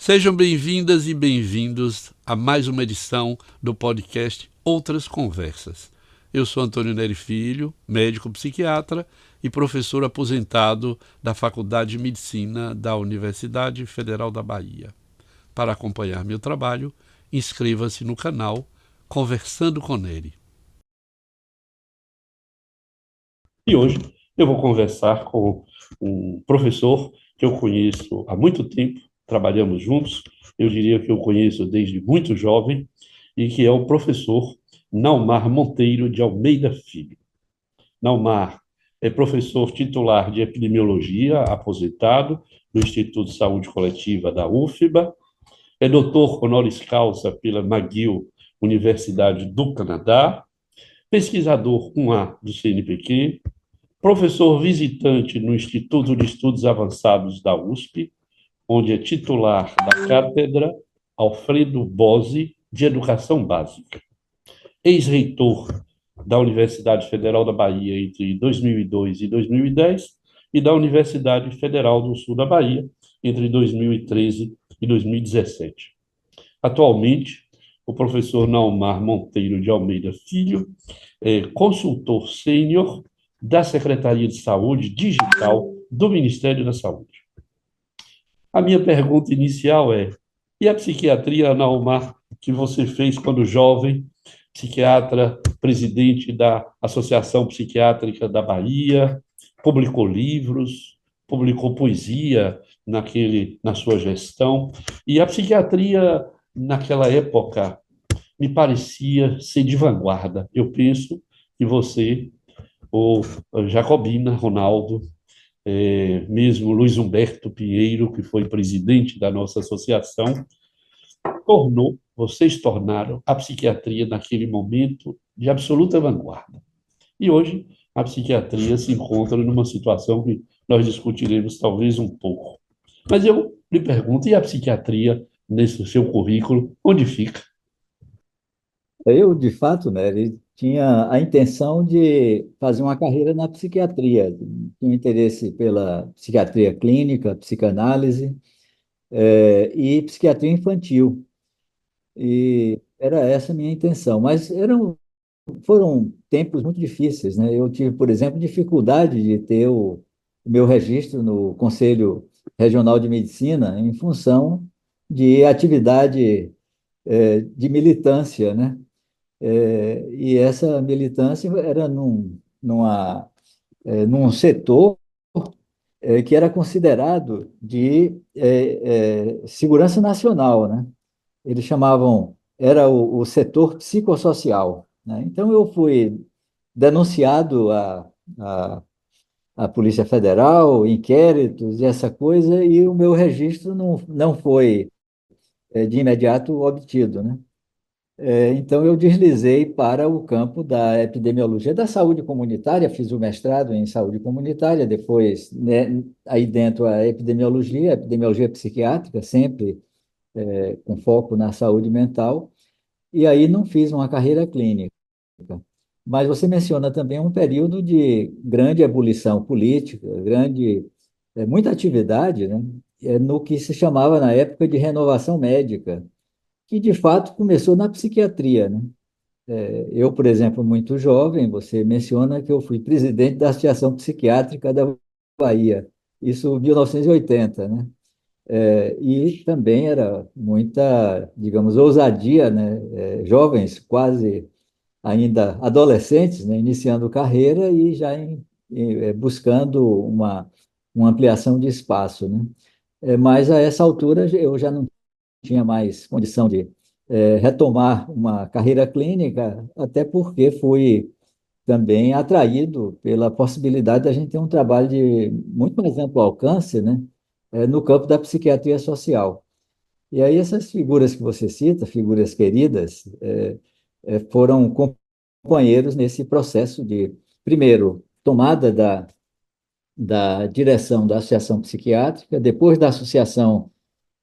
Sejam bem-vindas e bem-vindos a mais uma edição do podcast Outras Conversas. Eu sou Antônio Neri Filho, médico psiquiatra e professor aposentado da Faculdade de Medicina da Universidade Federal da Bahia. Para acompanhar meu trabalho, inscreva-se no canal Conversando com Neri. E hoje eu vou conversar com um professor que eu conheço há muito tempo, trabalhamos juntos, eu diria que eu conheço desde muito jovem, e que é o professor Naumar Monteiro de Almeida Filho. Naumar é professor titular de epidemiologia, aposentado, no Instituto de Saúde Coletiva da UFBA, é doutor honoris causa pela McGill Universidade do Canadá, pesquisador 1A do CNPq, professor visitante no Instituto de Estudos Avançados da USP, onde é titular da Cátedra Alfredo Bose de Educação Básica. Ex-reitor da Universidade Federal da Bahia entre 2002 e 2010 e da Universidade Federal do Sul da Bahia entre 2013 e 2017. Atualmente, o professor Naumar Monteiro de Almeida Filho é consultor sênior da Secretaria de Saúde Digital do Ministério da Saúde. A minha pergunta inicial é: e a psiquiatria, Naumar, que você fez quando jovem, psiquiatra, presidente da Associação Psiquiátrica da Bahia, publicou livros, publicou poesia na sua gestão, e a psiquiatria, naquela época, me parecia ser de vanguarda. Eu penso que você, o Jacobina Ronaldo, mesmo Luiz Humberto Pinheiro, que foi presidente da nossa associação, vocês tornaram a psiquiatria naquele momento de absoluta vanguarda. E hoje a psiquiatria se encontra numa situação que nós discutiremos talvez um pouco. Mas eu lhe pergunto, e a psiquiatria nesse seu currículo, onde fica? Eu, de fato, né, ele tinha a intenção de fazer uma carreira na psiquiatria, tinha um interesse pela psiquiatria clínica, psicanálise, e psiquiatria infantil. E era essa a minha intenção. Mas foram tempos muito difíceis, né? Eu tive, por exemplo, dificuldade de ter o meu registro no Conselho Regional de Medicina em função de atividade, de militância, né? E essa militância era num setor que era considerado de segurança nacional, né? Eles chamavam, era o setor psicossocial, né? Então eu fui denunciado à Polícia Federal, inquéritos e essa coisa, e o meu registro não foi de imediato obtido, né? Então, eu deslizei para o campo da epidemiologia da saúde comunitária, fiz o mestrado em saúde comunitária, depois, né, aí dentro a epidemiologia psiquiátrica, sempre com foco na saúde mental, e aí não fiz uma carreira clínica. Mas você menciona também um período de grande ebulição política, muita atividade, né, no que se chamava na época de renovação médica, que de fato começou na psiquiatria, né? Eu, por exemplo, muito jovem, você menciona que eu fui presidente da Associação Psiquiátrica da Bahia, isso em 1980, né? E também era muita, digamos, ousadia, né? Jovens, quase ainda adolescentes, né? Iniciando carreira e já buscando uma ampliação de espaço, né? Mas a essa altura eu já não tinha mais condição de retomar uma carreira clínica, até porque fui também atraído pela possibilidade da gente ter um trabalho de muito mais amplo alcance, né, no campo da psiquiatria social. E aí essas figuras que você cita, figuras queridas, foram companheiros nesse processo de, primeiro, tomada da direção da Associação Psiquiátrica, depois da Associação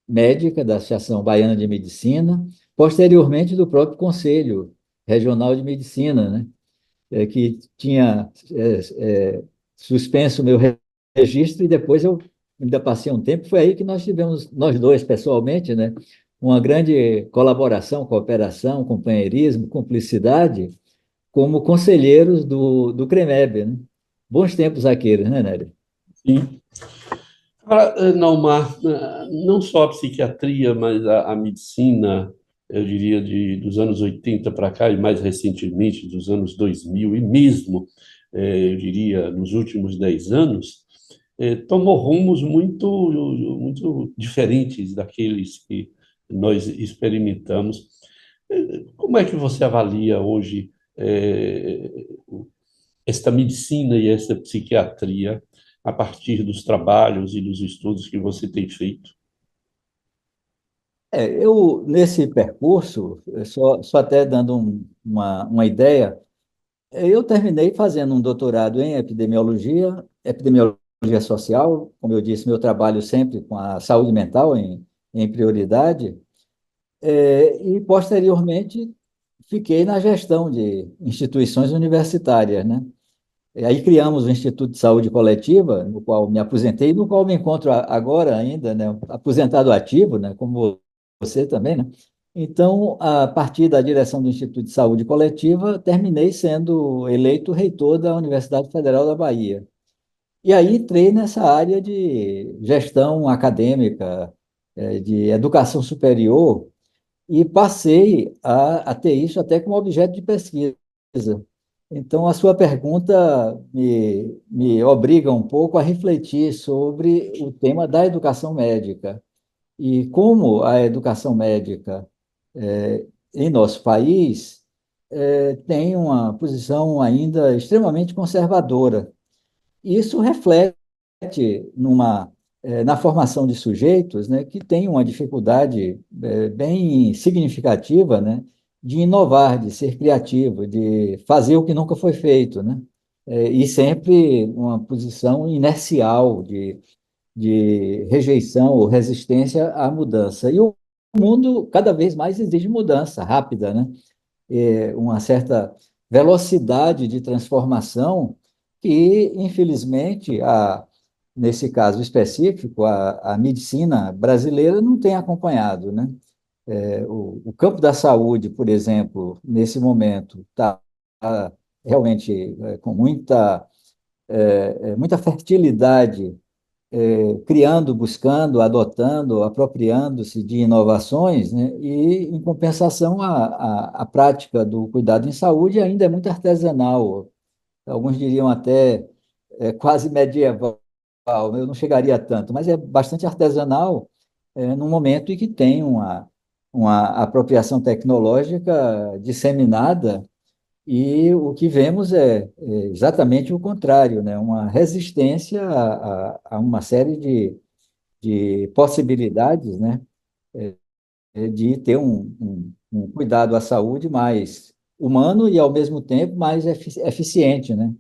Médica, da Associação Baiana de Medicina, posteriormente do próprio Conselho Regional de Medicina, né? Que tinha suspenso o meu registro e depois eu ainda passei um tempo, foi aí que nós tivemos, nós dois pessoalmente, né, uma grande colaboração, cooperação, companheirismo, cumplicidade, como conselheiros do CREMEB, né? Bons tempos aqueles, né, Nério? Sim. Agora, Naumar, não só a psiquiatria, mas a medicina, eu diria, dos anos 80 para cá, e mais recentemente, dos anos 2000, e mesmo, eu diria, nos últimos 10 anos, tomou rumos muito diferentes daqueles que nós experimentamos. Como é que você avalia hoje, esta medicina e esta psiquiatria a partir dos trabalhos e dos estudos que você tem feito? Eu, nesse percurso, só até dando uma ideia, eu terminei fazendo um doutorado em epidemiologia social, como eu disse, meu trabalho sempre com a saúde mental em prioridade, e posteriormente fiquei na gestão de instituições universitárias, né? E aí criamos o Instituto de Saúde Coletiva, no qual me aposentei, no qual me encontro agora ainda, né? Aposentado ativo, né? Como você também, né? Então, a partir da direção do Instituto de Saúde Coletiva, terminei sendo eleito reitor da Universidade Federal da Bahia. E aí entrei nessa área de gestão acadêmica, de educação superior, e passei a ter isso até como objeto de pesquisa. Então, a sua pergunta me obriga um pouco a refletir sobre o tema da educação médica e como a educação médica em nosso país tem uma posição ainda extremamente conservadora. Isso reflete na formação de sujeitos, né, que têm uma dificuldade bem significativa, né, de inovar, de ser criativo, de fazer o que nunca foi feito, né, e sempre uma posição inercial de rejeição ou resistência à mudança. E o mundo cada vez mais exige mudança rápida, né? Uma certa velocidade de transformação que, infelizmente, nesse caso específico, a medicina brasileira não tem acompanhado, né? O campo da saúde, por exemplo, nesse momento, está realmente com muita fertilidade, criando, buscando, adotando, apropriando-se de inovações, né? E, em compensação, a prática do cuidado em saúde ainda é muito artesanal, alguns diriam até quase medieval, eu não chegaria a tanto, mas é bastante artesanal num momento em que tem uma apropriação tecnológica disseminada e o que vemos é exatamente o contrário, né? Uma resistência a uma série de possibilidades, né? De ter um cuidado à saúde mais humano e, ao mesmo tempo, mais eficiente, né?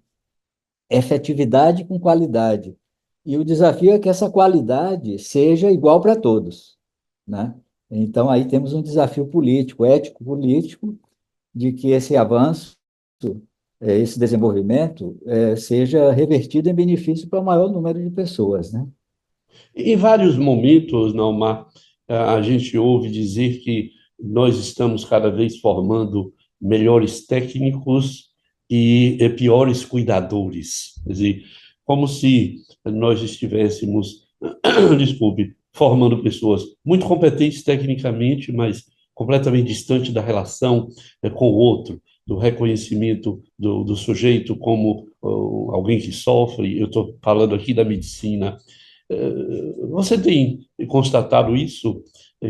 Efetividade com qualidade. E o desafio é que essa qualidade seja igual para todos, né? Então, aí temos um desafio político, ético-político, de que esse avanço, esse desenvolvimento, seja revertido em benefício para o maior número de pessoas, né? Em vários momentos, Naumar, a gente ouve dizer que nós estamos cada vez formando melhores técnicos e piores cuidadores. Quer dizer, como se nós estivéssemos, desculpe, formando pessoas muito competentes tecnicamente, mas completamente distantes da relação com o outro, do reconhecimento do sujeito como alguém que sofre. Eu estou falando aqui da medicina. Você tem constatado isso,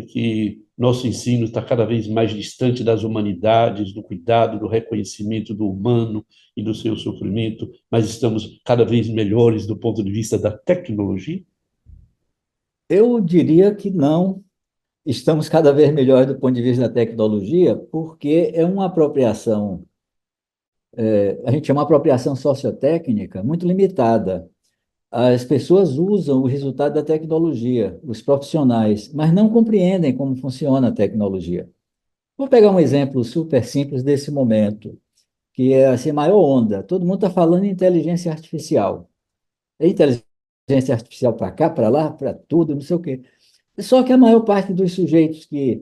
que nosso ensino está cada vez mais distante das humanidades, do cuidado, do reconhecimento do humano e do seu sofrimento, mas estamos cada vez melhores do ponto de vista da tecnologia? Eu diria que não estamos cada vez melhor do ponto de vista da tecnologia, porque é uma apropriação, a gente chama apropriação sociotécnica muito limitada. As pessoas usam o resultado da tecnologia, os profissionais, mas não compreendem como funciona a tecnologia. Vou pegar um exemplo super simples desse momento, que é assim, a maior onda. Todo mundo está falando em inteligência artificial. É inteligência inteligência artificial para cá, para lá, para tudo, não sei o quê. Só que a maior parte dos sujeitos que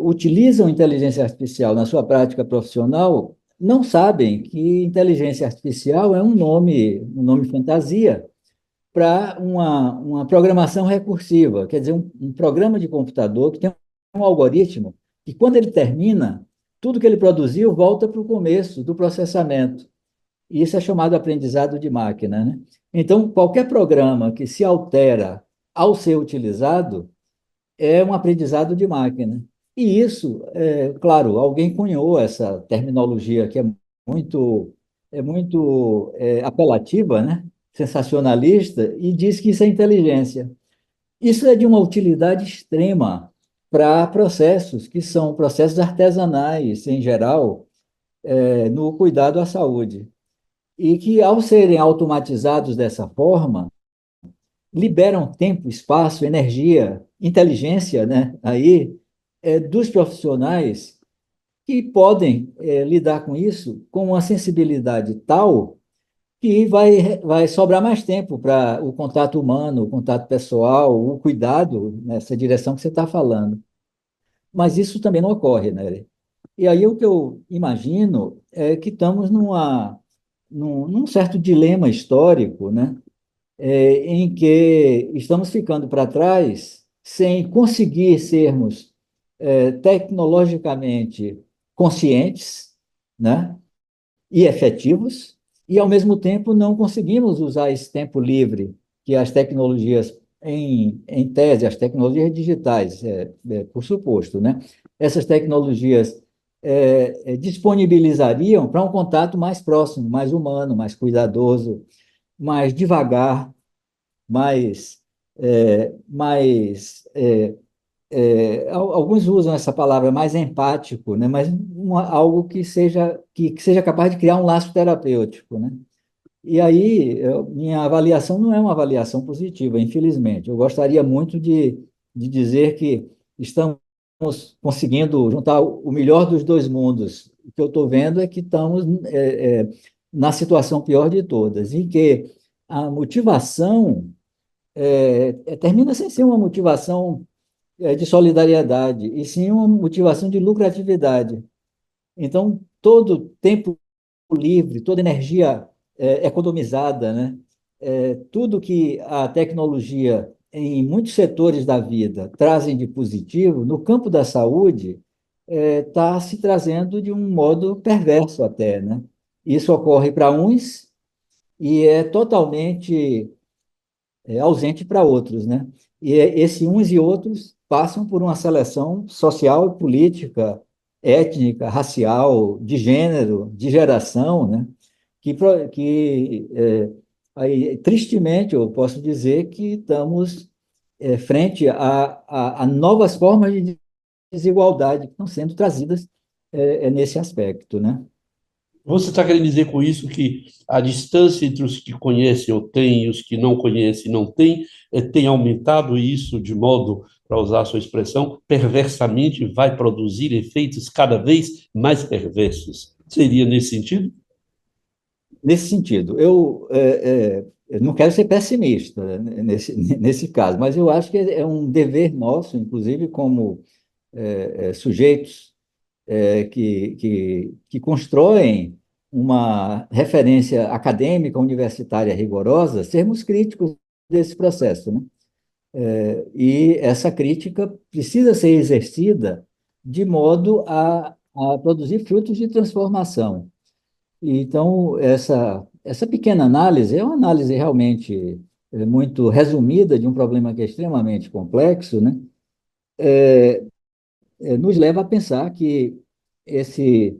utilizam inteligência artificial na sua prática profissional não sabem que inteligência artificial é um nome fantasia para uma programação recursiva, quer dizer, um programa de computador que tem um algoritmo que, quando ele termina, tudo que ele produziu volta para o começo do processamento. E isso é chamado aprendizado de máquina, né? Então, qualquer programa que se altera ao ser utilizado é um aprendizado de máquina. E isso, claro, alguém cunhou essa terminologia que é muito apelativa, né? Sensacionalista, e diz que isso é inteligência. Isso é de uma utilidade extrema para processos que são processos artesanais, em geral, no cuidado à saúde. E que, ao serem automatizados dessa forma, liberam tempo, espaço, energia, inteligência, né, aí, dos profissionais que podem lidar com isso com uma sensibilidade tal que vai sobrar mais tempo para o contato humano, o contato pessoal, o cuidado nessa direção que você está falando. Mas isso também não ocorre, né? E aí o que eu imagino é que estamos num certo dilema histórico, né? Em que estamos ficando para trás sem conseguir sermos tecnologicamente conscientes, né, e efetivos, e ao mesmo tempo não conseguimos usar esse tempo livre que as tecnologias, em tese, as tecnologias digitais, por suposto, né, essas tecnologias disponibilizariam para um contato mais próximo, mais humano, mais cuidadoso, mais devagar, mais alguns usam essa palavra mais empático, né? Mas algo que seja capaz de criar um laço terapêutico, né? E aí, minha avaliação não é uma avaliação positiva, infelizmente. Eu gostaria muito de dizer que estamos conseguindo juntar o melhor dos dois mundos. O que eu estou vendo é que estamos na situação pior de todas, em que a motivação termina sem ser uma motivação de solidariedade, e sim uma motivação de lucratividade. Então, todo tempo livre, toda energia economizada, né? Tudo que a tecnologia, em muitos setores da vida, trazem de positivo, no campo da saúde, está se trazendo de um modo perverso até, né? Isso ocorre para uns e é totalmente ausente para outros, né? E esses uns e outros passam por uma seleção social e política, étnica, racial, de gênero, de geração, né? Aí, tristemente, eu posso dizer que estamos frente a novas formas de desigualdade que estão sendo trazidas nesse aspecto, né? Você está querendo dizer com isso que a distância entre os que conhecem ou têm e os que não conhecem e não têm tem aumentado, e isso, de modo, para usar a sua expressão, perversamente vai produzir efeitos cada vez mais perversos? Seria nesse sentido? Nesse sentido, eu não quero ser pessimista, né, nesse caso, mas eu acho que é um dever nosso, inclusive como sujeitos que constroem uma referência acadêmica, universitária rigorosa, sermos críticos desse processo, né? E essa crítica precisa ser exercida de modo a produzir frutos de transformação. Então, essa pequena análise é uma análise realmente muito resumida de um problema que é extremamente complexo, né? Nos leva a pensar que esse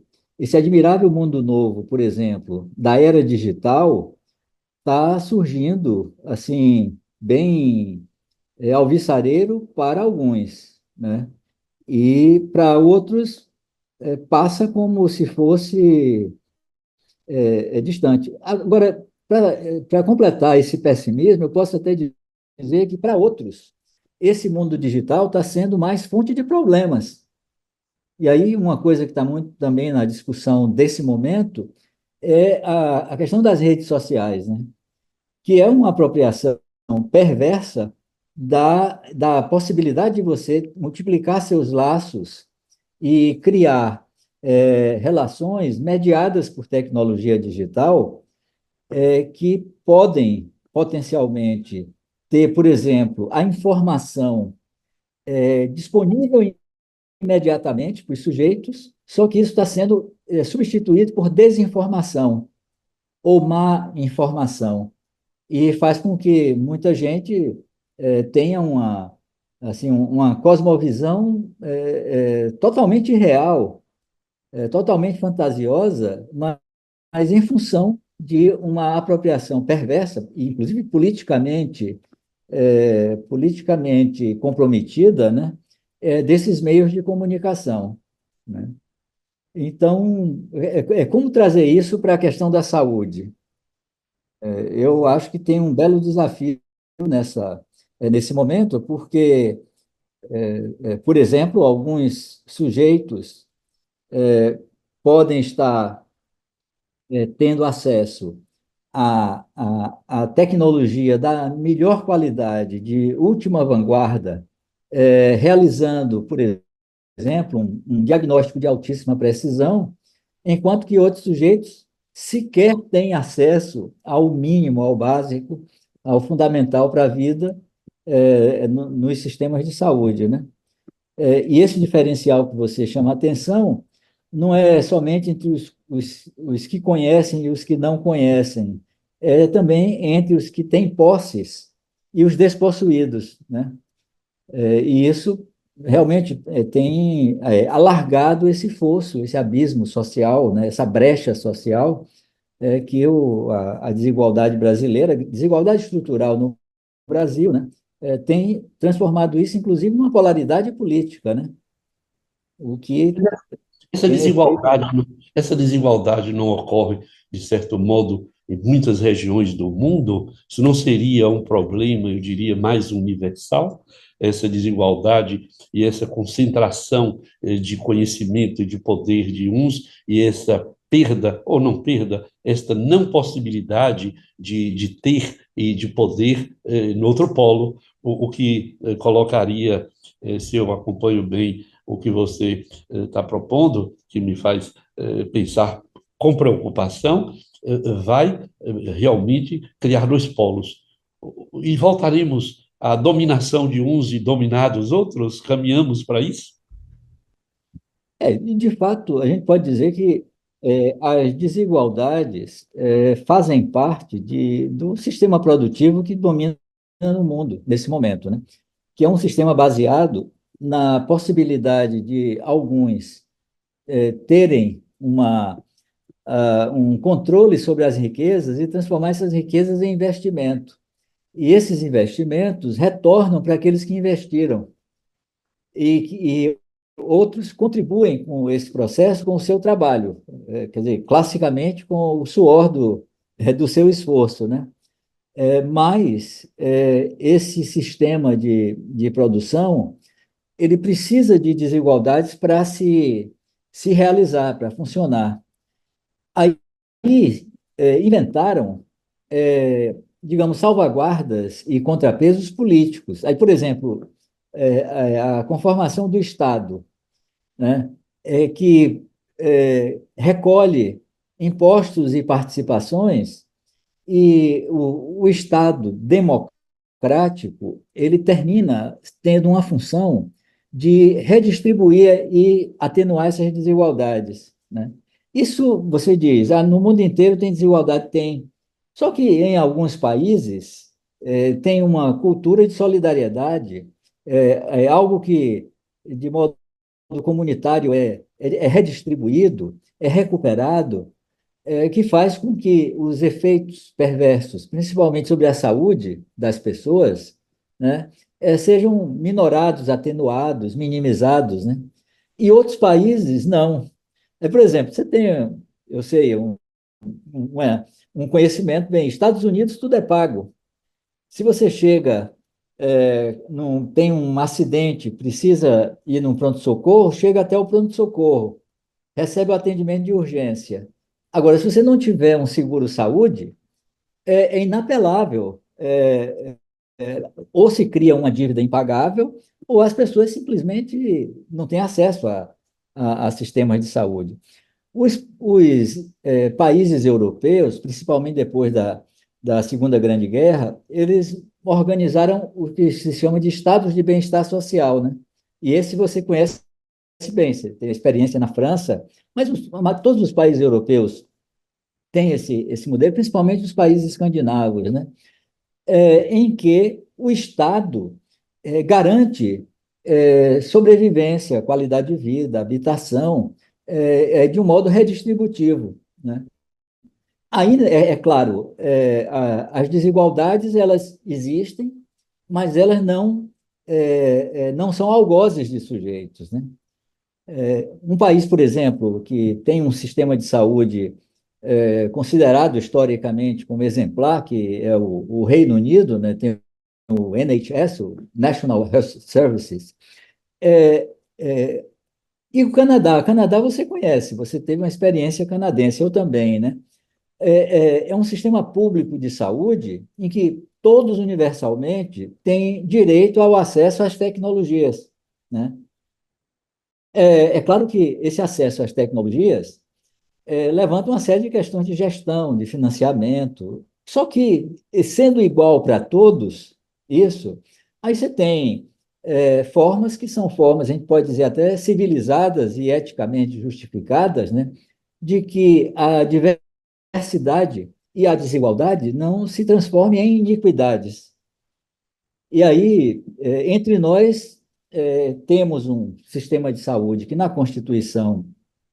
admirável mundo novo, por exemplo, da era digital, está surgindo assim, bem alvissareiro para alguns, né? E para outros passa como se fosse distante. Agora, para completar esse pessimismo, eu posso até dizer que para outros, esse mundo digital está sendo mais fonte de problemas. E aí, uma coisa que está muito também na discussão desse momento é a questão das redes sociais, né? Que é uma apropriação perversa da possibilidade de você multiplicar seus laços e criar relações mediadas por tecnologia digital que podem potencialmente ter, por exemplo, a informação disponível imediatamente para os sujeitos, só que isso está sendo substituído por desinformação ou má informação, e faz com que muita gente tenha uma cosmovisão totalmente irreal, totalmente fantasiosa, mas em função de uma apropriação perversa, inclusive politicamente comprometida, né, desses meios de comunicação, né? Então, como trazer isso para a questão da saúde? Eu acho que tem um belo desafio nesse momento, porque, por exemplo, alguns sujeitos podem estar tendo acesso à tecnologia da melhor qualidade, de última vanguarda, realizando, por exemplo, um diagnóstico de altíssima precisão, enquanto que outros sujeitos sequer têm acesso ao mínimo, ao básico, ao fundamental para a vida nos sistemas de saúde, né? E esse diferencial que você chama a atenção não é somente entre os que conhecem e os que não conhecem, é também entre os que têm posses e os despossuídos, né? E isso realmente tem alargado esse fosso, esse abismo social, né? Essa brecha social que a desigualdade brasileira, desigualdade estrutural no Brasil, né? Tem transformado isso, inclusive, numa polaridade política, né? O que Essa tem efeito. desigualdade, essa desigualdade não ocorre, de certo modo, em muitas regiões do mundo? Isso não seria um problema, eu diria, mais universal? Essa desigualdade e essa concentração de conhecimento e de poder de uns e essa perda, ou não perda, esta não possibilidade de ter e de poder no outro polo, o que colocaria, se eu acompanho bem o que você está propondo, que me faz pensar com preocupação, vai realmente criar dois polos. E voltaremos à dominação de uns e dominados outros? Caminhamos para isso? E de fato, a gente pode dizer que as desigualdades fazem parte do sistema produtivo que domina no mundo, nesse momento, né? Que é um sistema baseado na possibilidade de alguns terem um controle sobre as riquezas e transformar essas riquezas em investimento. E esses investimentos retornam para aqueles que investiram. E outros contribuem com esse processo com o seu trabalho, quer dizer, classicamente com o suor do seu esforço, né? Mas esse sistema de produção, ele precisa de desigualdades para se realizar, para funcionar. Aí inventaram, digamos, salvaguardas e contrapesos políticos. Aí, por exemplo, a conformação do Estado, né, que recolhe impostos e participações, e o Estado democrático ele termina tendo uma função de redistribuir e atenuar essas desigualdades, né? Isso você diz, no mundo inteiro tem desigualdade, tem. Só que em alguns países tem uma cultura de solidariedade, é algo que de modo comunitário é redistribuído, é recuperado, que faz com que os efeitos perversos, principalmente sobre a saúde das pessoas, né, sejam minorados, atenuados, minimizados, né? E outros países não. Por exemplo, você tem, eu sei, um, um conhecimento, bem, Estados Unidos tudo é pago. Se você chega, tem um acidente, precisa ir num pronto-socorro, chega até o pronto-socorro, recebe o atendimento de urgência. Agora, se você não tiver um seguro-saúde, é inapelável. ou se cria uma dívida impagável, ou as pessoas simplesmente não têm acesso a sistemas de saúde. Os países europeus, principalmente depois da Segunda Grande Guerra, eles organizaram o que se chama de estados de bem-estar social, né? E esse você conhece bem, você tem experiência na França, mas todos os países europeus têm esse modelo, principalmente os países escandinavos, né? Em que o Estado garante sobrevivência, qualidade de vida, habitação, de um modo redistributivo, né? Ainda, é claro, as desigualdades elas existem, mas elas não são algozes de sujeitos, né? Um país, por exemplo, que tem um sistema de saúde considerado historicamente como exemplar, que é o Reino Unido, né? Tem o NHS, o National Health Services, é, é, e o Canadá você conhece, você teve uma experiência canadense, eu também, né? É um sistema público de saúde em que todos universalmente têm direito ao acesso às tecnologias, né? É claro que esse acesso às tecnologias levanta uma série de questões de gestão, de financiamento. Só que, sendo igual para todos, isso, aí você tem formas que são formas, a gente pode dizer até civilizadas e eticamente justificadas, né, de que a diversidade e a desigualdade não se transformem em iniquidades. E aí, entre nós, temos um sistema de saúde que, na Constituição,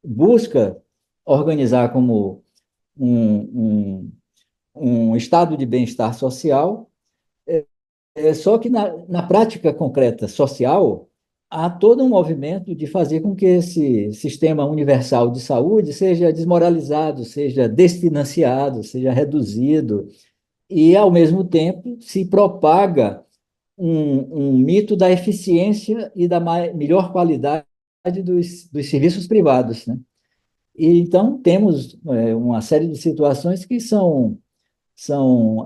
busca organizar como um, um, um estado de bem-estar social, só que na prática concreta social, há todo um movimento de fazer com que esse sistema universal de saúde seja desmoralizado, seja desfinanciado, seja reduzido, e, ao mesmo tempo, se propaga um mito da eficiência e da melhor qualidade dos serviços privados, né? E, então, temos uma série de situações que são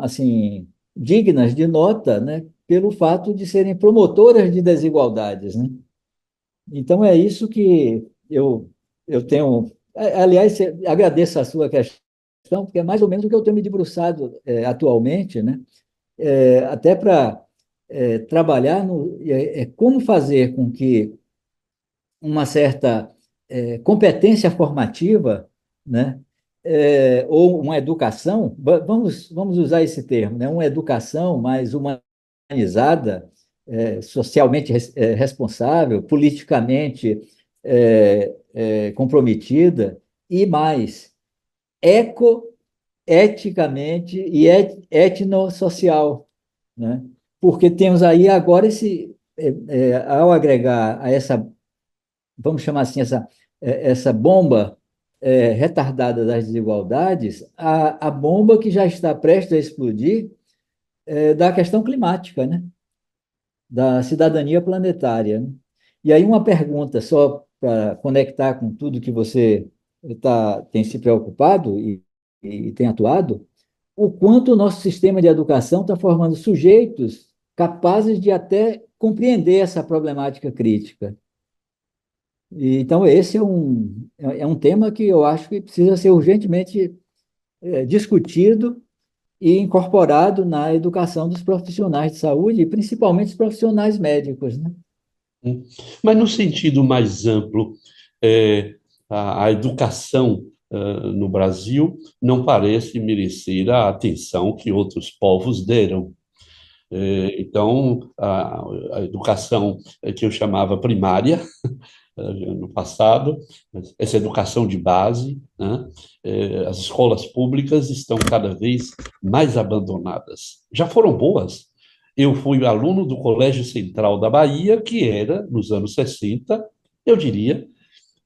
assim, dignas de nota, né, pelo fato de serem promotoras de desigualdades, né? Então, é isso que eu tenho. Aliás, agradeço a sua questão, porque é mais ou menos o que eu tenho me debruçado atualmente, né? Até para trabalhar como fazer com que uma certa competência formativa, né? Ou uma educação, vamos usar esse termo, né? Uma educação mais humanizada, socialmente responsável, politicamente comprometida e mais eticamente e etnossocial, né? Porque temos aí agora ao agregar a essa, vamos chamar assim, essa bomba retardada das desigualdades, a bomba que já está prestes a explodir da questão climática, né? Da cidadania planetária, né? E aí uma pergunta só para conectar com tudo que você tem se preocupado e tem atuado, o quanto o nosso sistema de educação está formando sujeitos capazes de até compreender essa problemática crítica. Então, esse é um tema que eu acho que precisa ser urgentemente discutido e incorporado na educação dos profissionais de saúde, e principalmente os profissionais médicos, né? Hum. Mas no sentido mais amplo, a educação no Brasil não parece merecer a atenção que outros povos deram. Então, a educação que eu chamava primária, no passado, essa educação de base, né? As escolas públicas estão cada vez mais abandonadas. Já foram boas. Eu fui aluno do Colégio Central da Bahia, que era, nos anos 60, eu diria,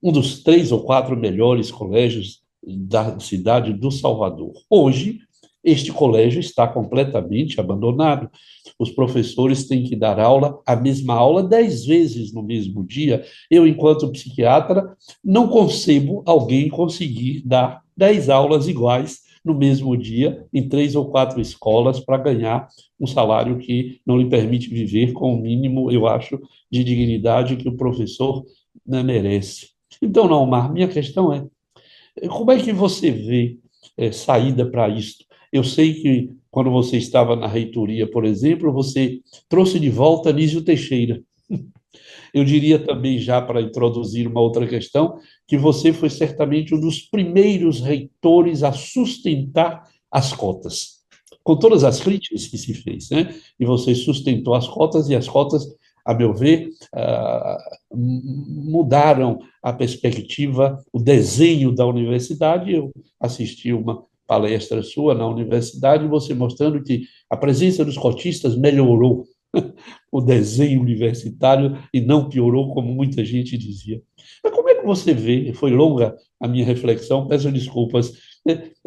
um dos 3 ou 4 melhores colégios da cidade do Salvador. Hoje, este colégio está completamente abandonado. Os professores têm que dar aula, a mesma aula, 10 vezes no mesmo dia. Eu, enquanto psiquiatra, não concebo alguém conseguir dar 10 aulas iguais no mesmo dia em 3 ou 4 escolas para ganhar um salário que não lhe permite viver com o mínimo, eu acho, de dignidade que o professor, né, merece. Então, Naomar, minha questão é, como é que você vê saída para isso? Eu sei que quando você estava na reitoria, por exemplo, você trouxe de volta Anísio Teixeira. Eu diria também, já para introduzir uma outra questão, que você foi certamente um dos primeiros reitores a sustentar as cotas, com todas as críticas que se fez, né? E você sustentou as cotas, e as cotas, a meu ver, mudaram a perspectiva, o desenho da universidade. Eu assisti uma palestra sua na universidade, você mostrando que a presença dos cotistas melhorou o desenho universitário e não piorou, como muita gente dizia. Mas como é que você vê, foi longa a minha reflexão, peço desculpas,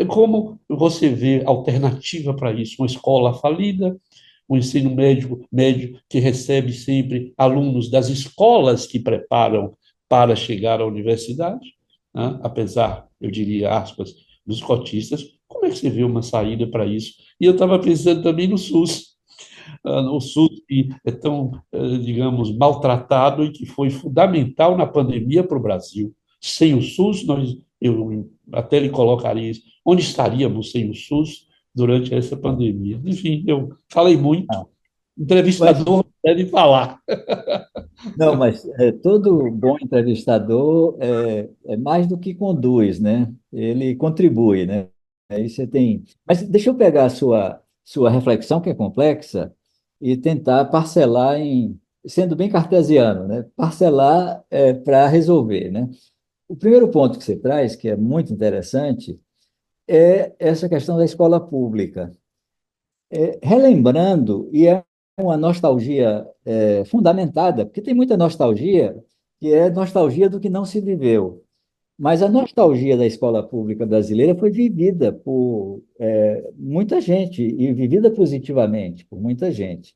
como você vê alternativa para isso? Uma escola falida, um ensino médio que recebe sempre alunos das escolas que preparam para chegar à universidade, né? Apesar, eu diria, aspas, dos cotistas, como é que você vê uma saída para isso? E eu estava pensando também no SUS, o SUS que é tão, digamos, maltratado e que foi fundamental na pandemia para o Brasil. Sem o SUS, eu até lhe colocaria isso. Onde estaríamos sem o SUS durante essa pandemia? Enfim, eu falei muito. Não, mas, Entrevistador deve falar. não, mas todo bom entrevistador é mais do que conduz, né? Ele contribui, né? Aí você tem. Mas deixa eu pegar a sua reflexão, que é complexa, e tentar parcelar sendo bem cartesiano, né? Parcelar para resolver, né? O primeiro ponto que você traz, que é muito interessante, é essa questão da escola pública. Relembrando, e é uma nostalgia fundamentada, porque tem muita nostalgia, que é nostalgia do que não se viveu. Mas a nostalgia da escola pública brasileira foi vivida por muita gente, e vivida positivamente por muita gente.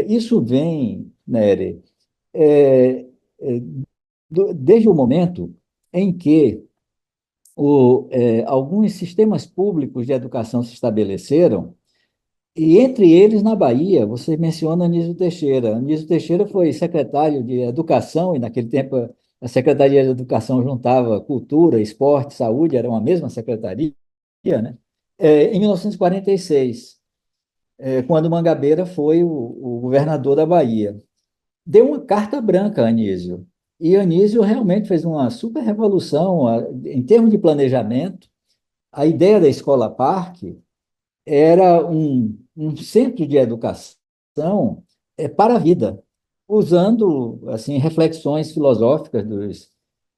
Isso vem, Nery, é, é, desde o momento em que alguns sistemas públicos de educação se estabeleceram, e entre eles, na Bahia, você menciona Anísio Teixeira. Anísio Teixeira foi secretário de Educação, e naquele tempo a Secretaria de Educação juntava cultura, esporte, saúde, era uma mesma secretaria, né? Em 1946, quando Mangabeira foi o governador da Bahia. Deu uma carta branca a Anísio. E Anísio realmente fez uma super revolução em termos de planejamento. A ideia da Escola Parque era um centro de educação para a vida, usando assim reflexões filosóficas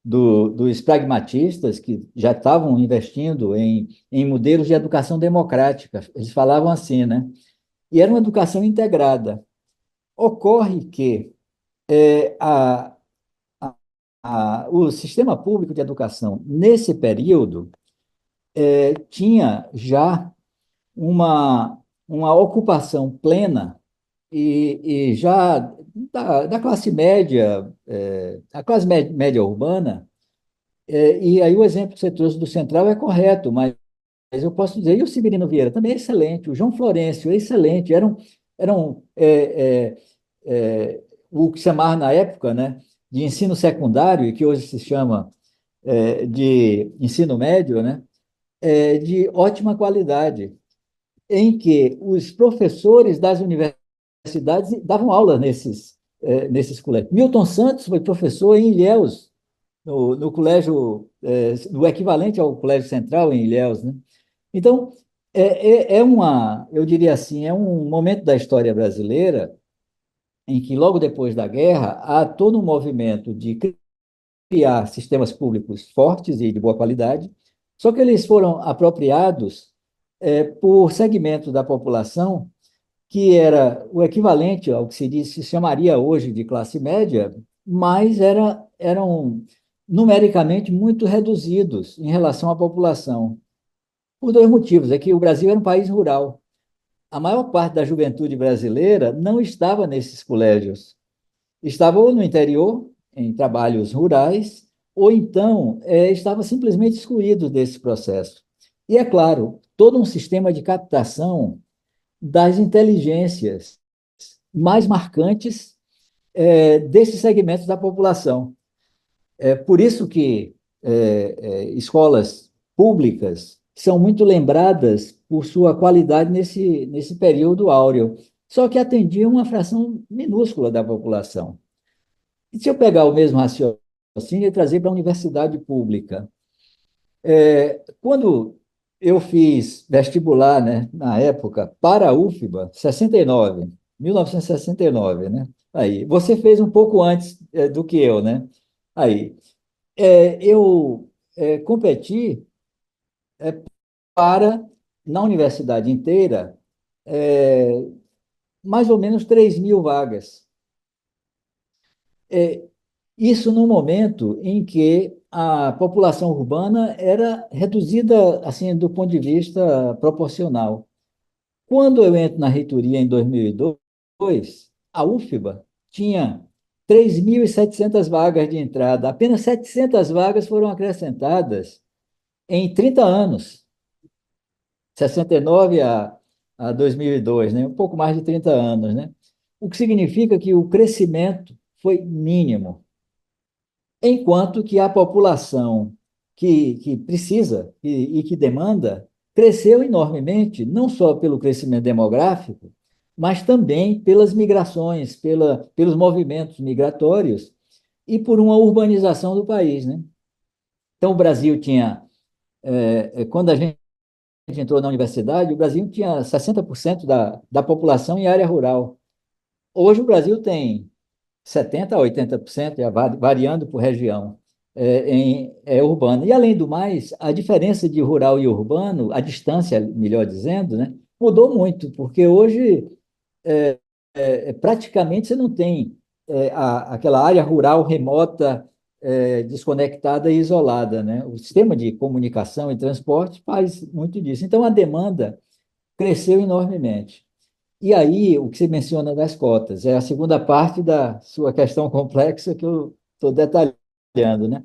dos pragmatistas que já estavam investindo em modelos de educação democrática. Eles falavam assim, né? E era uma educação integrada. Ocorre que a, o sistema público de educação, nesse período, tinha já uma ocupação plena e já da classe média, a classe média urbana, e aí o exemplo que você trouxe do Central é correto, mas eu posso dizer, e o Severino Vieira também é excelente, o João Florencio é excelente, eram o que se chamava na época, né, de ensino secundário, e que hoje se chama de ensino médio, né, de ótima qualidade, em que os professores das universidades davam aula nesses colégios. Milton Santos foi professor em Ilhéus, no colégio, no equivalente ao Colégio Central em Ilhéus, né? Então, eu diria assim, é um momento da história brasileira em que, logo depois da guerra, há todo um movimento de criar sistemas públicos fortes e de boa qualidade, só que eles foram apropriados por segmentos da população que era o equivalente ao que se chamaria hoje de classe média, mas eram numericamente muito reduzidos em relação à população. Por dois motivos. É que o Brasil era um país rural. A maior parte da juventude brasileira não estava nesses colégios. Estava ou no interior, em trabalhos rurais, ou então estava simplesmente excluído desse processo. E, é claro, todo um sistema de captação das inteligências mais marcantes desses segmentos da população. É por isso que escolas públicas são muito lembradas por sua qualidade nesse período áureo, só que atendiam uma fração minúscula da população. E se eu pegar o mesmo raciocínio e trazer para a universidade pública, quando eu fiz vestibular, né, na época, para a UFBA, 69, 1969, né? Aí, você fez um pouco antes do que eu, né? Aí, eu competi para, na universidade inteira, é, mais ou menos 3.000 vagas. É, Isso no momento em que a população urbana era reduzida, assim, do ponto de vista proporcional. Quando eu entro na reitoria em 2002, a UFBA tinha 3.700 vagas de entrada. Apenas 700 vagas foram acrescentadas em 30 anos, 69 a 2002, né? Um pouco mais de 30 anos, né? O que significa que o crescimento foi mínimo, enquanto que a população que precisa e que demanda cresceu enormemente, não só pelo crescimento demográfico, mas também pelas migrações, pelos movimentos migratórios e por uma urbanização do país, né? Então, o Brasil tinha, quando a gente entrou na universidade, o Brasil tinha 60% da população em área rural. Hoje, o Brasil tem 70% a 80%, variando por região, urbana. E, além do mais, a diferença de rural e urbano, a distância, melhor dizendo, né, mudou muito, porque hoje praticamente você não tem aquela área rural remota, desconectada e isolada, né? O sistema de comunicação e transporte faz muito disso. Então, a demanda cresceu enormemente. E aí, o que você menciona das cotas, é a segunda parte da sua questão complexa que eu estou detalhando, né?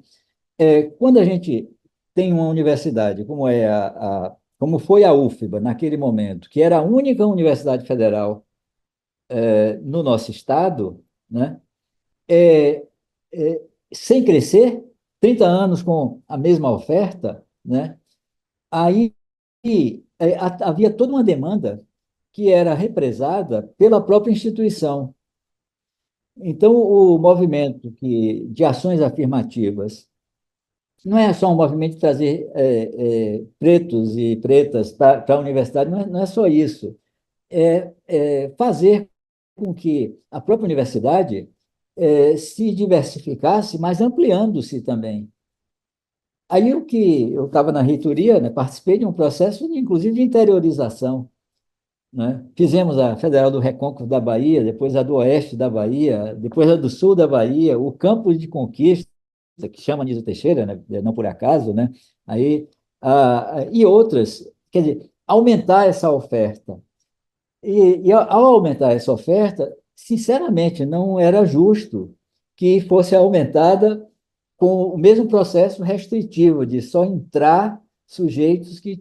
Quando a gente tem uma universidade, como foi a UFBA naquele momento, que era a única universidade federal no nosso estado, né? É, é, Sem crescer, 30 anos com a mesma oferta, né? Aí havia toda uma demanda que era represada pela própria instituição. Então, o movimento de ações afirmativas não é só um movimento de trazer pretos e pretas para a universidade, não é só isso. É fazer com que a própria universidade se diversificasse, mas ampliando-se também. Aí o que eu estava na reitoria, né, participei de um processo, inclusive, de interiorização, né? Fizemos a Federal do Recôncavo da Bahia, depois a do Oeste da Bahia, depois a do Sul da Bahia, o Campos de Conquista, que chama Anísio Teixeira, né? Não por acaso, né? Aí, e outras, quer dizer, aumentar essa oferta. E ao aumentar essa oferta, sinceramente, não era justo que fosse aumentada com o mesmo processo restritivo de só entrar sujeitos que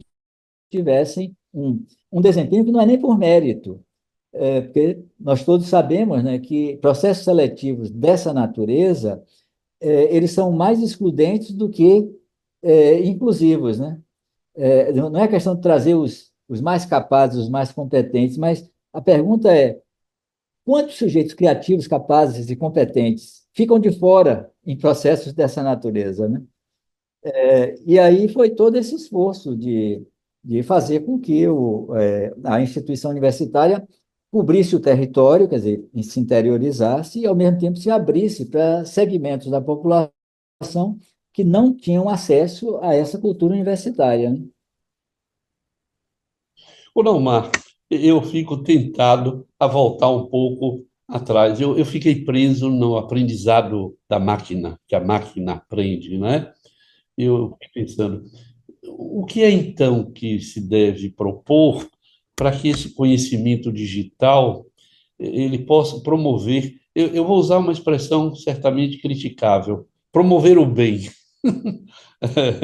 tivessem um desempenho que não é nem por mérito, porque nós todos sabemos, né, que processos seletivos dessa natureza, eles são mais excludentes do que inclusivos, né? Não é questão de trazer os mais capazes, os mais competentes, mas a pergunta é: quantos sujeitos criativos, capazes e competentes ficam de fora em processos dessa natureza, né? E aí foi todo esse esforço de fazer com que a instituição universitária cobrisse o território, quer dizer, se interiorizasse e, ao mesmo tempo, se abrisse para segmentos da população que não tinham acesso a essa cultura universitária, né? Ou não, Marco, eu fico tentado a voltar um pouco atrás. Eu fiquei preso no aprendizado da máquina, que a máquina aprende, né? Eu fiquei pensando, o que é então que se deve propor para que esse conhecimento digital ele possa promover, eu vou usar uma expressão certamente criticável, promover o bem.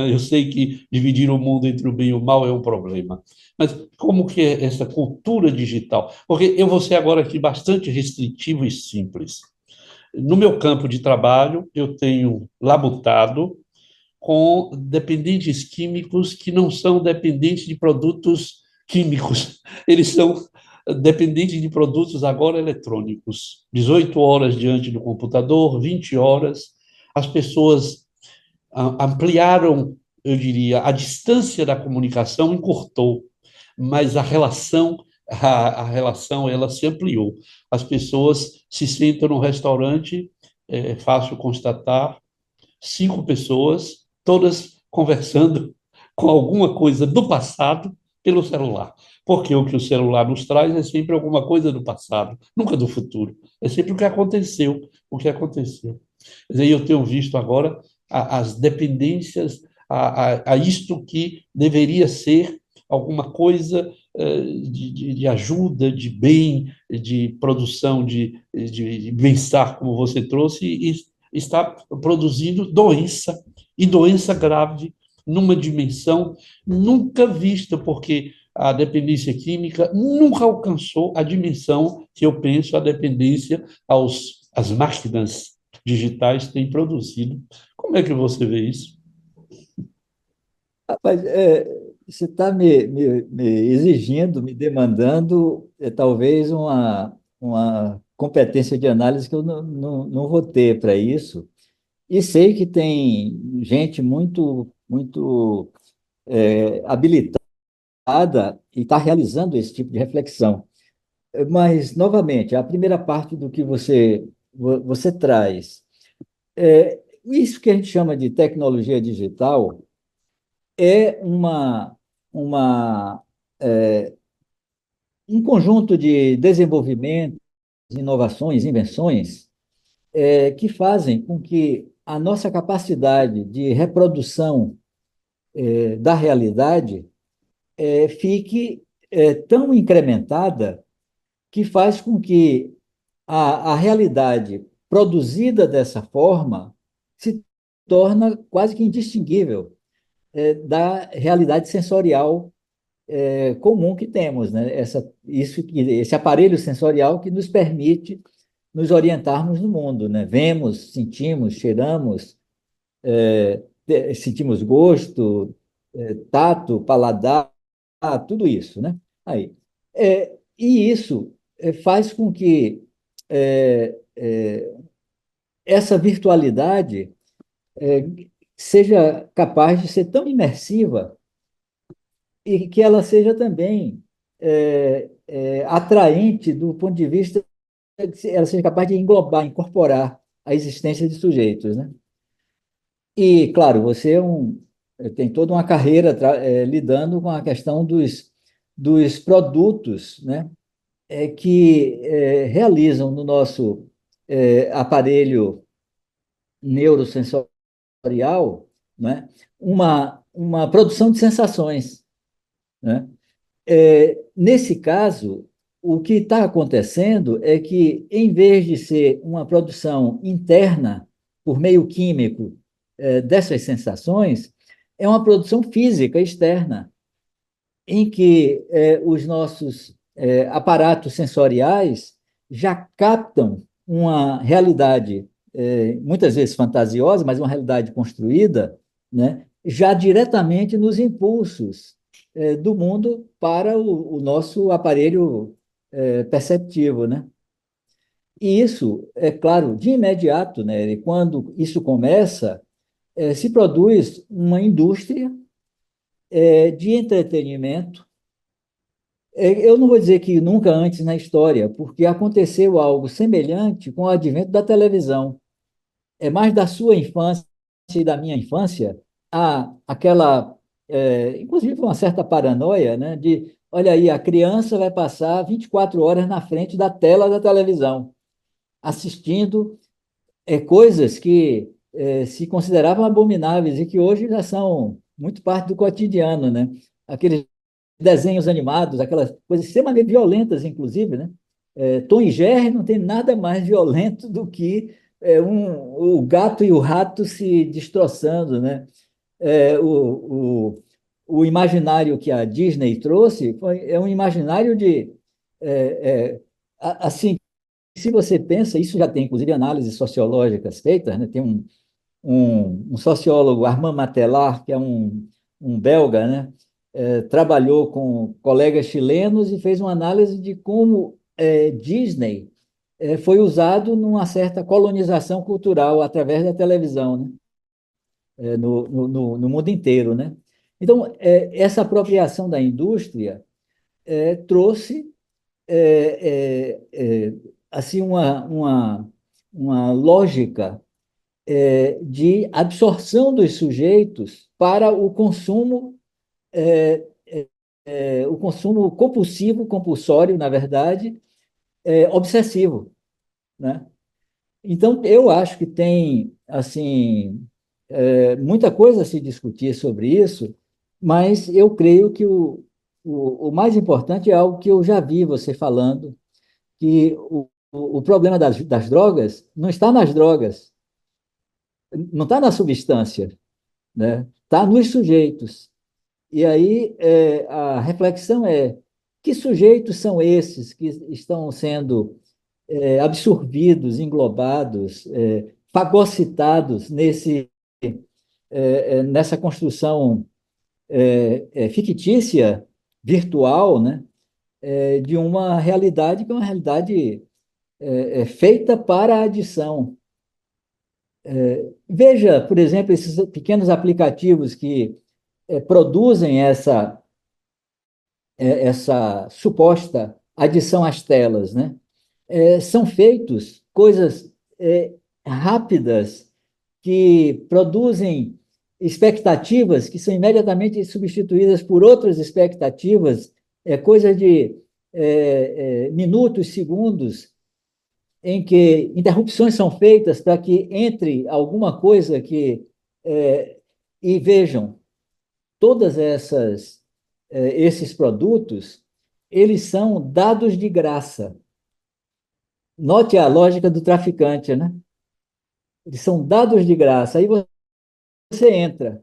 Eu sei que dividir o mundo entre o bem e o mal é um problema, mas como que é essa cultura digital? Porque eu vou ser agora aqui bastante restritivo e simples. No meu campo de trabalho, eu tenho labutado com dependentes químicos que não são dependentes de produtos químicos, eles são dependentes de produtos agora eletrônicos. 18 horas diante do computador, 20 horas. As pessoas ampliaram, eu diria, a distância da comunicação encurtou, mas a relação ela se ampliou. As pessoas se sentam no restaurante, é fácil constatar, 5 pessoas, todas conversando com alguma coisa do passado pelo celular. Porque o que o celular nos traz é sempre alguma coisa do passado, nunca do futuro. É sempre o que aconteceu, o que aconteceu. Mas aí eu tenho visto agora as dependências, a isto que deveria ser alguma coisa de ajuda, de bem, de produção, de bem-estar, como você trouxe, e está produzindo doença, e doença grave, numa dimensão nunca vista, porque a dependência química nunca alcançou a dimensão que eu penso a dependência às máquinas digitais têm produzido. Como é que você vê isso? Rapaz, você está me exigindo, me demandando, talvez uma competência de análise que eu não vou ter para isso. E sei que tem gente muito habilitada e está realizando esse tipo de reflexão. Mas, novamente, a primeira parte do que você traz, isso que a gente chama de tecnologia digital é uma, um conjunto de desenvolvimentos, inovações, invenções, que fazem com que a nossa capacidade de reprodução da realidade fique tão incrementada que faz com que a realidade produzida dessa forma se torna quase que indistinguível da realidade sensorial comum que temos, né? Esse aparelho sensorial que nos permite nos orientarmos no mundo, né? Vemos, sentimos, cheiramos, sentimos gosto, tato, paladar, tudo isso, né? Aí, e isso faz com que essa virtualidade seja capaz de ser tão imersiva e que ela seja também atraente do ponto de vista que ela seja capaz de englobar, incorporar a existência de sujeitos, né? E, claro, você tem toda uma carreira lidando com a questão dos produtos, né, que realizam no nosso aparelho neurosensorial, né, uma produção de sensações, né? Nesse caso, o que está acontecendo é que, em vez de ser uma produção interna, por meio químico, dessas sensações, é uma produção física externa, em que os nossos aparatos sensoriais já captam uma realidade, muitas vezes fantasiosa, mas uma realidade construída, né, já diretamente nos impulsos do mundo para o nosso aparelho perceptivo, né? E isso, é claro, de imediato, né, quando isso começa, se produz uma indústria de entretenimento. Eu não vou dizer que nunca antes na história, porque aconteceu algo semelhante com o advento da televisão. É mais da sua infância e da minha infância, aquela, inclusive uma certa paranoia, né, de, olha aí, a criança vai passar 24 horas na frente da tela da televisão, assistindo coisas que se consideravam abomináveis e que hoje já são muito parte do cotidiano, né? Aqueles desenhos animados, aquelas coisas extremamente violentas, inclusive, né? Tom e Jerry não tem nada mais violento do que o gato e o rato se destroçando, né? É, o imaginário que a Disney trouxe é um imaginário de assim, se você pensa, isso já tem inclusive análises sociológicas feitas, né? Tem um sociólogo, Armand Matelar, que é um belga, né? Trabalhou com colegas chilenos e fez uma análise de como Disney foi usado numa certa colonização cultural através da televisão, né? No mundo inteiro, né? Então, essa apropriação da indústria trouxe assim uma lógica de absorção dos sujeitos para o consumo compulsivo, compulsório, na verdade, obsessivo, né? Então, eu acho que tem, assim, muita coisa a se discutir sobre isso, mas eu creio que o mais importante é algo que eu já vi você falando, que o problema das drogas não está nas drogas, não está na substância, né? Está nos sujeitos. E aí a reflexão é: que sujeitos são esses que estão sendo absorvidos, englobados, fagocitados nessa construção fictícia, virtual, né? De uma realidade que é uma realidade feita para a adição. Veja, por exemplo, esses pequenos aplicativos que produzem essa suposta adição às telas, né? São feitos coisas rápidas que produzem expectativas que são imediatamente substituídas por outras expectativas, coisa de minutos, segundos, em que interrupções são feitas para que entre alguma coisa que. E vejam, todas esses produtos, eles são dados de graça. Note a lógica do traficante, né? Eles são dados de graça. Aí você entra,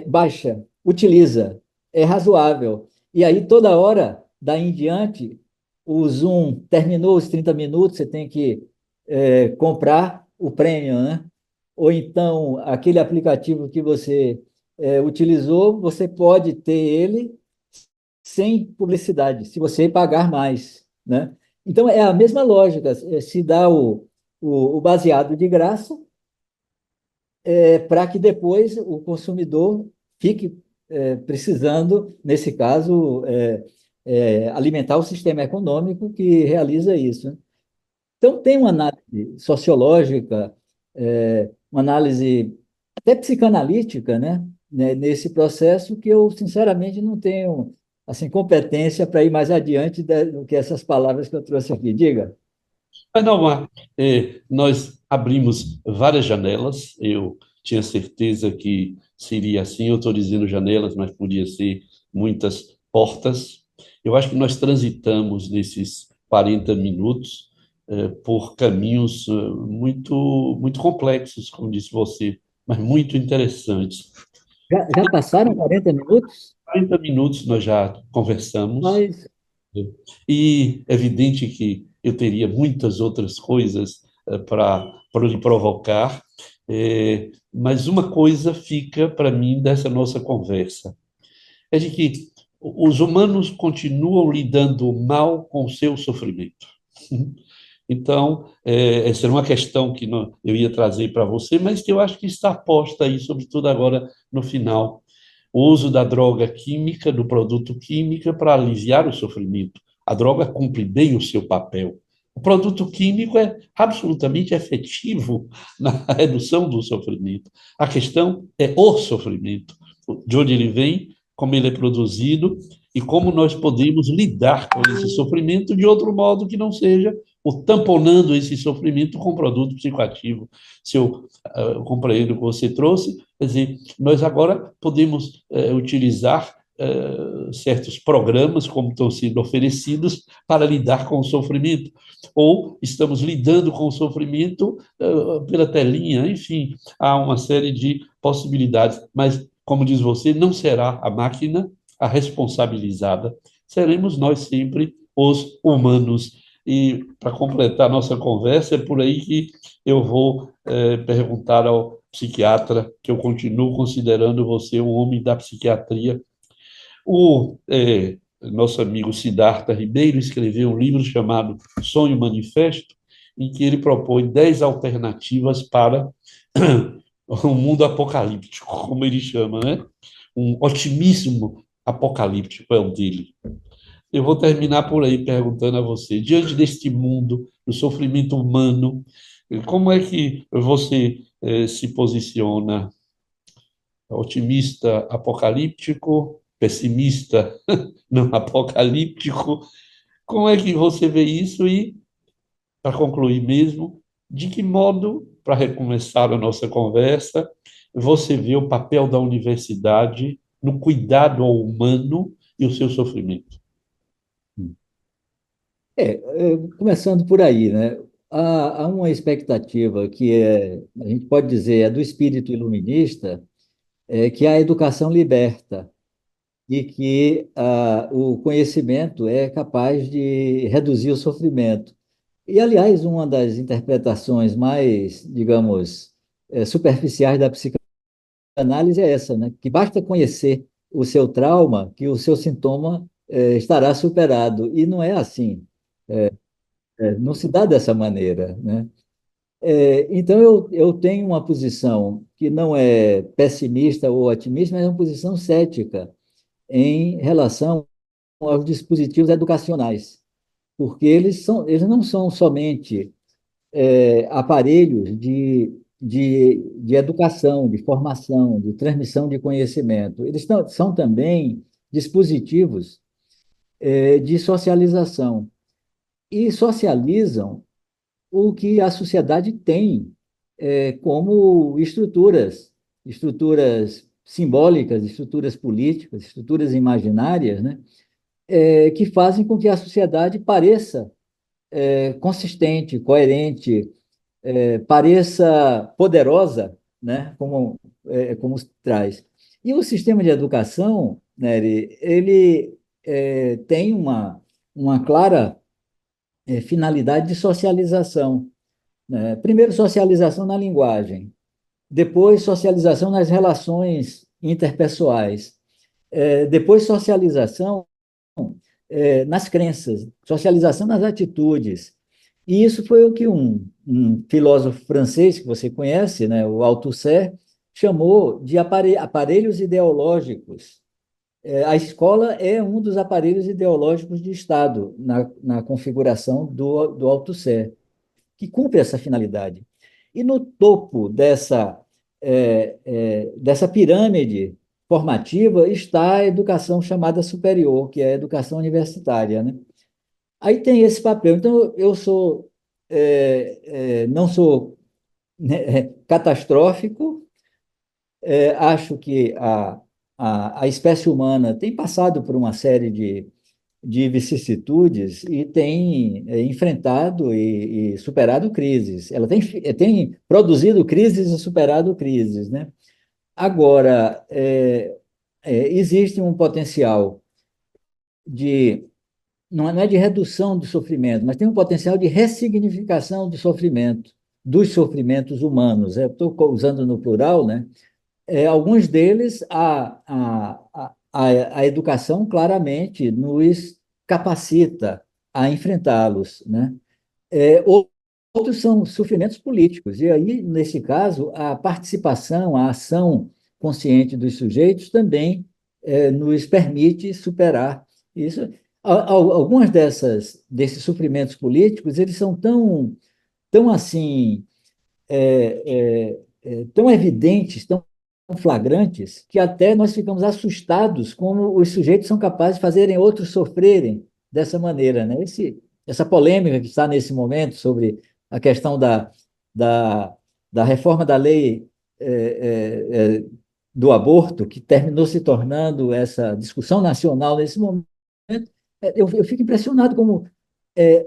baixa, utiliza, é razoável. E aí, toda hora, daí em diante, o Zoom terminou os 30 minutos, você tem que comprar o premium, né? Ou então, aquele aplicativo que você utilizou, você pode ter ele sem publicidade, se você pagar mais, né? Então, é a mesma lógica. Se dá o baseado de graça, para que depois o consumidor fique precisando, nesse caso, alimentar o sistema econômico que realiza isso, né? Então, tem uma análise sociológica, uma análise até psicanalítica, né, nesse processo que eu, sinceramente, não tenho assim, competência para ir mais adiante do que essas palavras que eu trouxe aqui. Diga. Mas não, nós abrimos várias janelas. Eu tinha certeza que seria assim. Eu estou dizendo janelas, mas podia ser muitas portas. Eu acho que nós transitamos nesses 40 minutos por caminhos muito complexos, como disse você, mas muito interessantes. Já passaram 40 minutos? 40 minutos nós já conversamos. Mas E é evidente que eu teria muitas outras coisas para lhe provocar, mas uma coisa fica para mim dessa nossa conversa, é de que os humanos continuam lidando mal com o seu sofrimento. Então, essa é uma questão que eu ia trazer para você, mas que eu acho que está posta aí, sobretudo agora no final, o uso da droga química, do produto químico, para aliviar o sofrimento. A droga cumpre bem o seu papel. O produto químico é absolutamente efetivo na redução do sofrimento. A questão é o sofrimento, de onde ele vem, como ele é produzido e como nós podemos lidar com esse sofrimento de outro modo que não seja o tamponando esse sofrimento com produto psicoativo. Se eu compreendo o que você trouxe, quer dizer, nós agora podemos utilizar certos programas, como estão sendo oferecidos, para lidar com o sofrimento, ou estamos lidando com o sofrimento pela telinha, enfim, há uma série de possibilidades, mas, como diz você, não será a máquina a responsabilizada, seremos nós sempre os humanos. E, para completar nossa conversa, é por aí que eu vou perguntar ao psiquiatra, que eu continuo considerando você um homem da psiquiatria. Nosso amigo Siddhartha Ribeiro escreveu um livro chamado Sonho Manifesto, em que ele propõe 10 alternativas para um mundo apocalíptico, como ele chama, né? Um otimismo apocalíptico é o dele. Eu vou terminar por aí perguntando a você, diante deste mundo, do sofrimento humano, como é que você se posiciona? Otimista apocalíptico, pessimista não apocalíptico? Como é que você vê isso? E, para concluir mesmo, de que modo, para recomeçar a nossa conversa, você vê o papel da universidade no cuidado ao humano e o seu sofrimento? Começando por aí, né? Há uma expectativa que a gente pode dizer, é do espírito iluminista, que a educação liberta e que o conhecimento é capaz de reduzir o sofrimento. E, aliás, uma das interpretações mais, digamos, superficiais da psicanálise é essa, né? Que basta conhecer o seu trauma, que o seu sintoma estará superado. E não é assim. Não se dá dessa maneira, né? Então, eu tenho uma posição que não é pessimista ou otimista, mas é uma posição cética em relação aos dispositivos educacionais, porque eles não são somente aparelhos de educação, de formação, de transmissão de conhecimento, são também dispositivos de socialização, e socializam o que a sociedade tem como estruturas simbólicas, estruturas políticas, estruturas imaginárias, né, que fazem com que a sociedade pareça consistente, coerente, pareça poderosa, né, como traz. E o sistema de educação, Nery, ele tem uma clara finalidade de socialização, né? Primeiro, socialização na linguagem, depois, socialização nas relações interpessoais, depois, socialização nas crenças, socialização nas atitudes. E isso foi o que um filósofo francês que você conhece, né, o Althusser, chamou de aparelhos ideológicos. A escola é um dos aparelhos ideológicos de Estado na configuração do Althusser, que cumpre essa finalidade. E no topo dessa pirâmide formativa está a educação chamada superior, que é a educação universitária, né? Aí tem esse papel. Então, não sou, né, catastrófico, acho que a espécie humana tem passado por uma série de vicissitudes e tem enfrentado e superado crises. Ela tem produzido crises e superado crises, né? Agora, existe um potencial de, não é de redução do sofrimento, mas tem um potencial de ressignificação do sofrimento, dos sofrimentos humanos. Eu estou usando no plural, né? Alguns deles, a educação claramente nos capacita a enfrentá-los, né? Outros são sofrimentos políticos, e aí, nesse caso, a participação, a ação consciente dos sujeitos também nos permite superar isso. Algumas desses sofrimentos políticos, eles são tão assim, tão evidentes, tão flagrantes, que até nós ficamos assustados como os sujeitos são capazes de fazerem outros sofrerem dessa maneira, né? Essa polêmica que está nesse momento sobre a questão da reforma da lei do aborto, que terminou se tornando essa discussão nacional nesse momento, eu fico impressionado como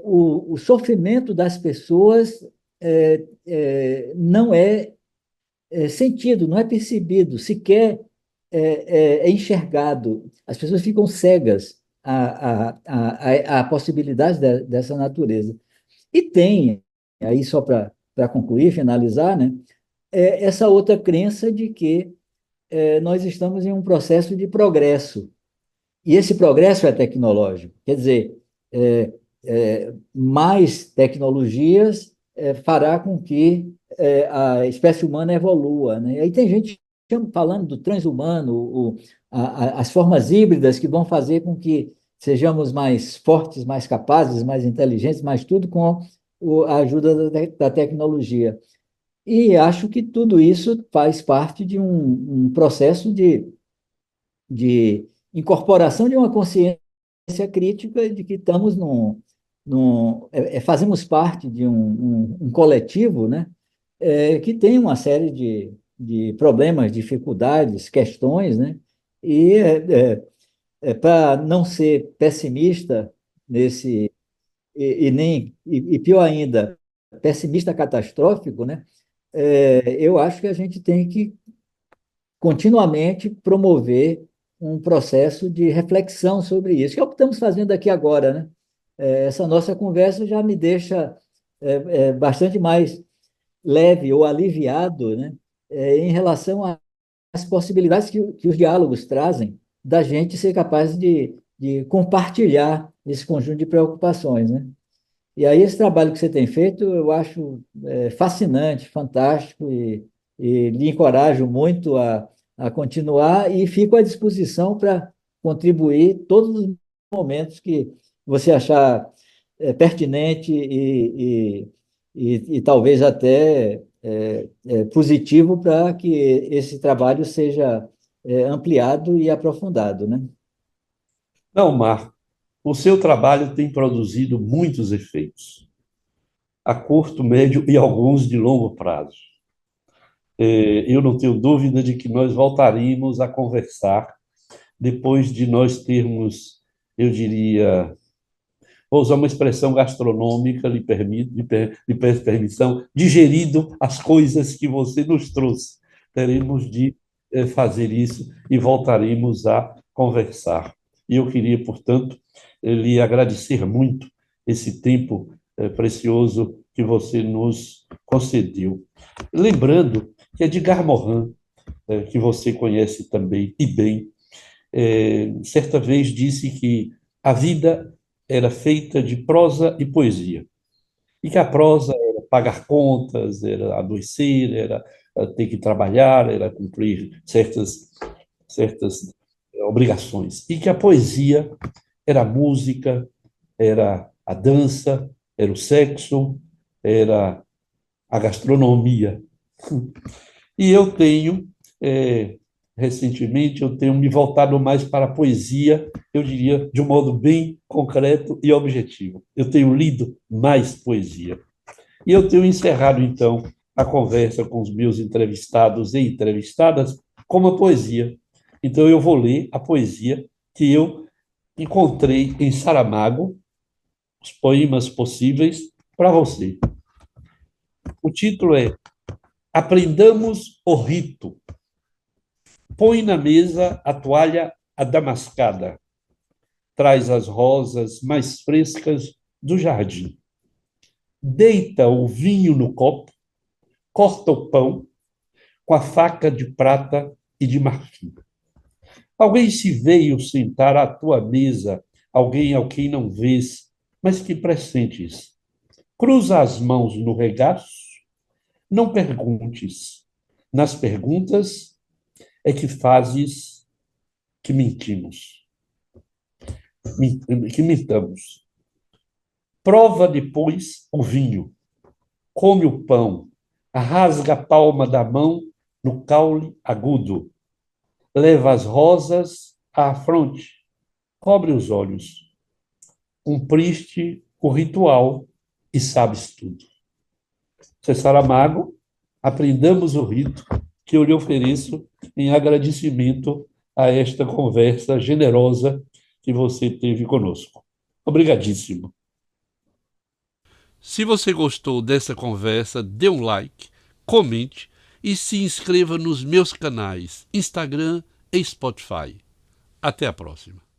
o sofrimento das pessoas não é sentido, não é percebido, sequer é enxergado. As pessoas ficam cegas à possibilidade dessa natureza. E tem, aí só para concluir, finalizar, né, essa outra crença de que nós estamos em um processo de progresso. E esse progresso é tecnológico. Quer dizer, mais tecnologias fará com que a espécie humana evolua. Né? E aí tem gente falando do transhumano, as formas híbridas que vão fazer com que sejamos mais fortes, mais capazes, mais inteligentes, mais tudo com a ajuda da tecnologia. E acho que tudo isso faz parte de um processo de incorporação de uma consciência crítica de que estamos fazemos parte de um coletivo, né, que tem uma série de problemas, dificuldades, questões, né, e para não ser pessimista nesse e pior ainda, pessimista catastrófico, né, eu acho que a gente tem que continuamente promover um processo de reflexão sobre isso, que é o que estamos fazendo aqui agora, né? Essa nossa conversa já me deixa bastante mais leve ou aliviado, né? Em relação às possibilidades que os diálogos trazem da gente ser capaz de compartilhar esse conjunto de preocupações, né? E aí esse trabalho que você tem feito, eu acho fascinante, fantástico e lhe encorajo muito a continuar e fico à disposição para contribuir todos os momentos que você achar pertinente e talvez até positivo para que esse trabalho seja ampliado e aprofundado, né? Não, Marco, o seu trabalho tem produzido muitos efeitos, a curto, médio e alguns de longo prazo. Eu não tenho dúvida de que nós voltaremos a conversar depois de nós termos, eu diria, vou usar uma expressão gastronômica, lhe peço permissão, digerido as coisas que você nos trouxe. Teremos de fazer isso e voltaremos a conversar. E eu queria, portanto, lhe agradecer muito esse tempo precioso que você nos concedeu. Lembrando que Edgar Morin, que você conhece também e bem, certa vez disse que a vida era feita de prosa e poesia. E que a prosa era pagar contas, era adoecer, era ter que trabalhar, era cumprir certas obrigações. E que a poesia era a música, era a dança, era o sexo, era a gastronomia. E eu tenho, é, recentemente, eu tenho me voltado mais para a poesia, eu diria, de um modo bem concreto e objetivo. Eu tenho lido mais poesia. E eu tenho encerrado, então, a conversa com os meus entrevistados e entrevistadas com uma poesia. Então, eu vou ler a poesia que eu encontrei em Saramago, os poemas possíveis, para você. O título é Aprendamos o Rito. Põe na mesa a toalha adamascada. Traz as rosas mais frescas do jardim. Deita o vinho no copo, corta o pão com a faca de prata e de marfim. Alguém se veio sentar à tua mesa, alguém ao quem não vês, mas que pressentes. Cruza as mãos no regaço, não perguntes. Nas perguntas é que fazes que mentimos, que mintamos. Prova depois o vinho, come o pão, rasga a palma da mão no caule agudo, leva as rosas à fronte, cobre os olhos. Cumpriste o ritual e sabes tudo. Saramago, aprendamos o rito que eu lhe ofereço em agradecimento a esta conversa generosa que você teve conosco. Obrigadíssimo. Se você gostou dessa conversa, dê um like, comente e se inscreva nos meus canais Instagram e Spotify. Até a próxima.